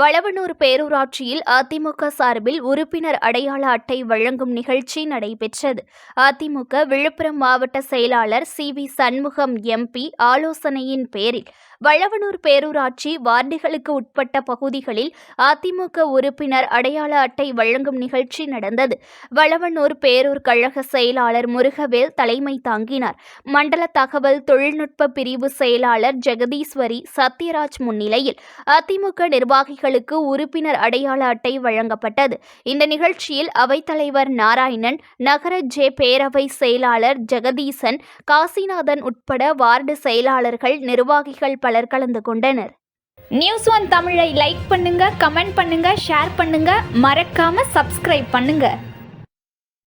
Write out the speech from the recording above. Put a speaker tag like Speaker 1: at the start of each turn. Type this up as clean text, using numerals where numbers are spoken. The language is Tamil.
Speaker 1: வளவனூர் பேரூராட்சியில் அதிமுக சார்பில் உறுப்பினர் அடையாள அட்டை வழங்கும் நிகழ்ச்சி நடைபெற்றது. அதிமுக விழுப்புரம் மாவட்ட செயலாளர் சி.வி. சண்முகம் எம்பி ஆலோசனையின் பேரில் வளவனூர் பேரூராட்சி வார்டுகளுக்கு உட்பட்ட பகுதிகளில் அதிமுக உறுப்பினர் அடையாள அட்டை வழங்கும் நிகழ்ச்சி நடந்தது. வளவனூர் பேரூர் கழக செயலாளர் முருகவேல் தலைமை தாங்கினார். மண்டல தகவல் தொழில்நுட்ப பிரிவு செயலாளர் ஜெகதீஸ்வரி சத்யராஜ் முன்னிலையில் அதிமுக நிர்வாகிகளுக்கு உறுப்பினர் அடையாள அட்டை வழங்கப்பட்டது. இந்த நிகழ்ச்சியில் அவைத்தலைவர் நாராயணன், நகர பேரவை செயலாளர் ஜெகதீசன், காசிநாதன் உட்பட வார்டு செயலாளர்கள், நிர்வாகிகள் பலர் கலந்து கொண்டனர்.
Speaker 2: நியூஸ் ஒன் தமிழை லைக் பண்ணுங்க, கமெண்ட் பண்ணுங்க, ஷேர் பண்ணுங்க, மறக்காம சப்ஸ்கிரைப் பண்ணுங்க.